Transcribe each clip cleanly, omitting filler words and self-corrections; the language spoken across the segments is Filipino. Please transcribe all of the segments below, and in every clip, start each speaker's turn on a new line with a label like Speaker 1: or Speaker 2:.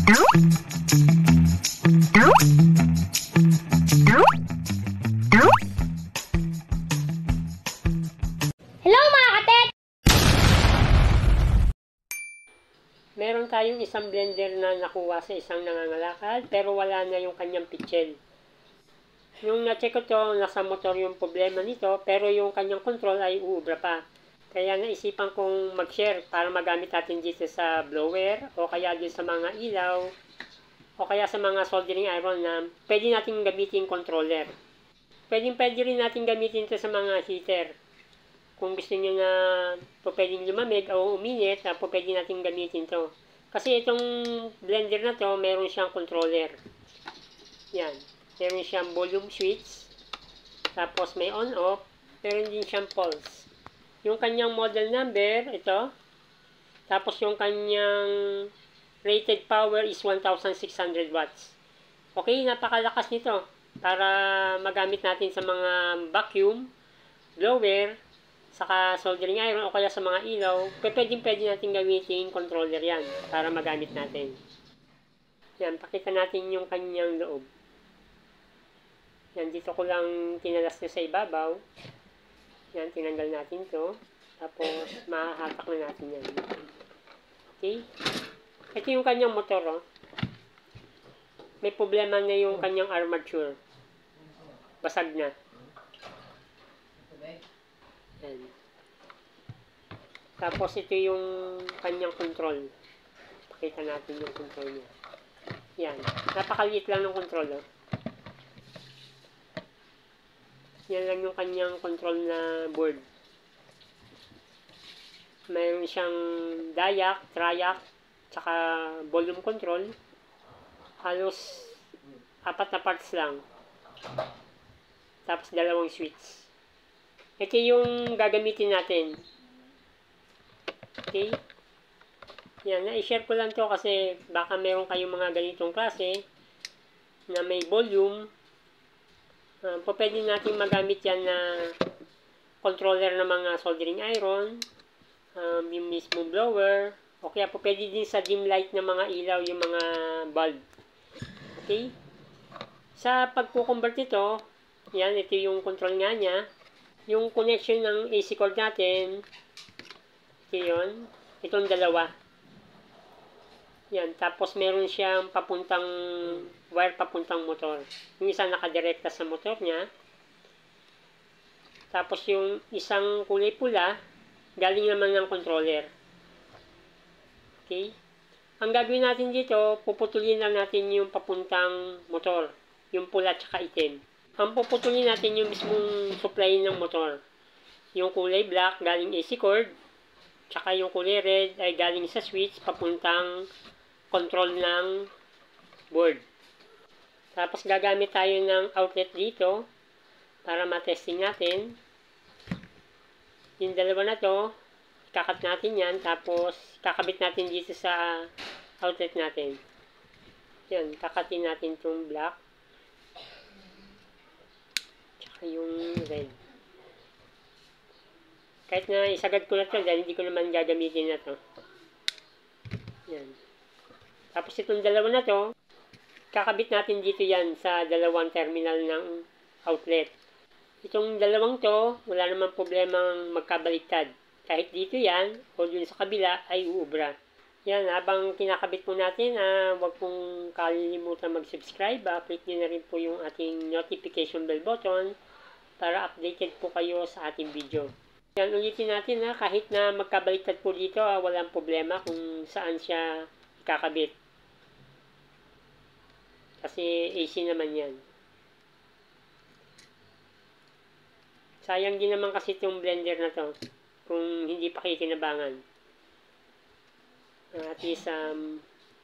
Speaker 1: Hello mga katek!
Speaker 2: Meron tayong isang blender na nakuha sa isang nangangalakal pero wala na yung kanyang pitchel. Yung na-check ko to, nasa motor yung problema nito pero yung kanyang control ay uubra pa. Kaya naisipan kong mag-share para magamit natin dito sa blower o kaya din sa mga ilaw o kaya sa mga soldering iron na pwede natin gamitin controller. Pwede rin natin gamitin ito sa mga heater. Kung gusto nyo na pwedeng lumamig o uminit, pwede natin gamitin to. Kasi itong blender na to, meron siyang controller. Yan. Meron siyang volume switch. Tapos may on-off. Meron din siyang pulse. Yung kanyang model number, ito. Tapos yung kanyang rated power is 1,600 watts. Okay, napakalakas nito. Para magamit natin sa mga vacuum, blower, saka soldering iron o kaya sa mga ilaw, pwede natin gamitin controller yan para magamit natin. Yan, pakita natin yung kanyang loob. Yan, dito ko lang tinalas na sa ibabaw. Yan, tinanggal natin to. Tapos, mahahatak na natin yan. Okay? Ito yung kanyang motor, oh. May problema na yung kanyang armature. Basag na. Yan. Tapos ito yung kanyang control. Pakita natin yung control niya. Yan. Napakaliit lang ng control. Oh. Yan lang yung kanyang control na board. Mayroon siyang diac, triac, tsaka volume control. Halos 4 na parts lang. Tapos 2 switch. Ito yung gagamitin natin. Okay? Yan, na-share ko lang to kasi baka meron kayong mga ganitong klase na may volume. Pwede natin magamit yan na controller ng mga soldering iron, yung mismo blower, o kaya pwede din sa dim light ng mga ilaw, yung mga bulb. Okay? Sa pagkukonvert ito, yan, ito yung control nga niya. Yung connection ng AC cord natin, ito yun. Itong dalawa. Yan. Tapos meron siyang papuntang wire papuntang motor. Yung isa nakadirekta sa motor niya. Tapos yung isang kulay pula, galing naman ng controller. Okay? Ang gagawin natin dito, puputulin lang natin yung papuntang motor. Yung pula tsaka itim. Ang puputulin natin yung mismong supply ng motor. Yung kulay black, galing AC cord. Tsaka yung kulay red ay galing sa switch papuntang control ng board. Tapos gagamit tayo ng outlet dito para matesting natin. Yung dalawa na to, ikakat natin yan. Tapos kakabit natin dito sa outlet natin. Yan, kakatin natin itong black. Tsaka yung red. Kahit na isagad ko na ito dahil hindi ko naman gagamitin na ito. Yan. Tapos itong dalawa na to, kakabit natin dito yan sa dalawang terminal ng outlet. Itong dalawang to, wala namang problemang magkabaliktad. Kahit dito yan, o dun sa kabila, ay uubra. Yan, habang kinakabit po natin, huwag pong kalilimutan mag-subscribe. Click nyo na rin po yung ating notification bell button para updated po kayo sa ating video. Yan, ulitin natin kahit na magkabaliktad po dito, walang problema kung saan siya ikakabit. Kasi AC naman yan. Sayang din naman kasi itong blender na to kung hindi pa kikinabangan. At least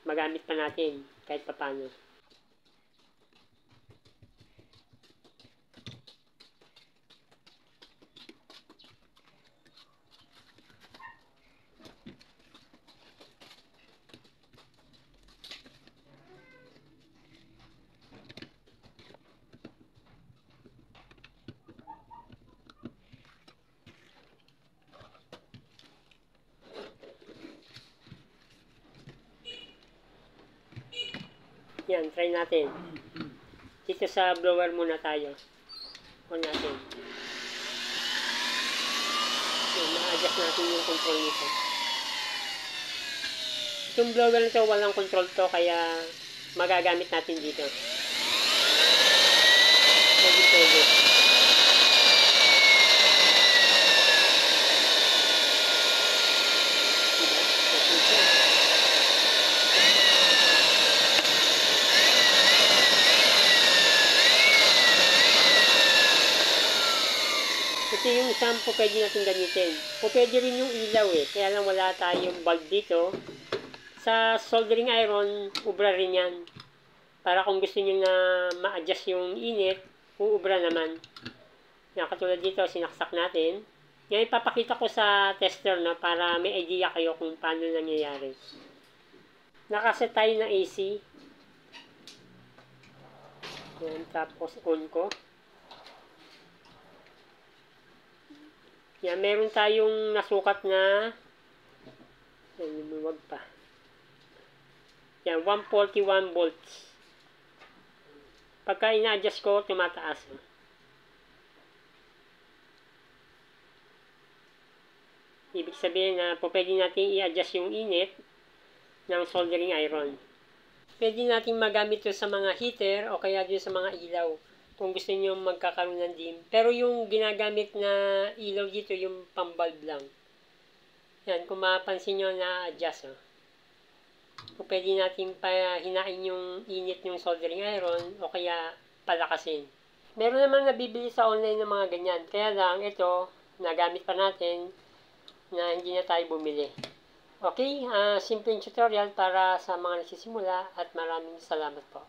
Speaker 2: magamit pa natin kahit papano. Yan, try natin. Dito sa blower muna tayo. On natin. Yan, ma-adjust natin yung control nito. Itong blower nito, walang control to, kaya magagamit natin dito. Pwede. Ito yung isang po pwede natin gamitin. Po pwede rin yung ilaw kaya lang wala tayong bulb dito. Sa soldering iron, ubra rin yan. Para kung gusto nyo na ma-adjust yung init, uubra naman. Yan, katulad dito, sinaksak natin. Ngayon, ipapakita ko sa tester na para may idea kayo kung paano nangyayari. Nakaset tayo ng AC. Yan, tapos on ko. Yan, meron tayong nasukat na lumuwag pa. Yan, 141 volts. Pagka ina-adjust ko, tumataas. Ibig sabihin na pwede natin i-adjust yung init ng soldering iron. Pwede natin magamit ito sa mga heater o kaya din sa mga ilaw kung gusto niyo magkakaroon ng dim. Pero yung ginagamit na ilaw dito, yung pang-bulb lang. Yan, kung mapapansin nyo na-adjust. Kung pwede natin hinain yung init ng soldering iron o kaya palakasin. Meron naman nabibili sa online ng mga ganyan. Kaya lang ito, nagamit pa natin na hindi na tayo bumili. Okay, simpleng tutorial para sa mga nagsisimula at maraming salamat po.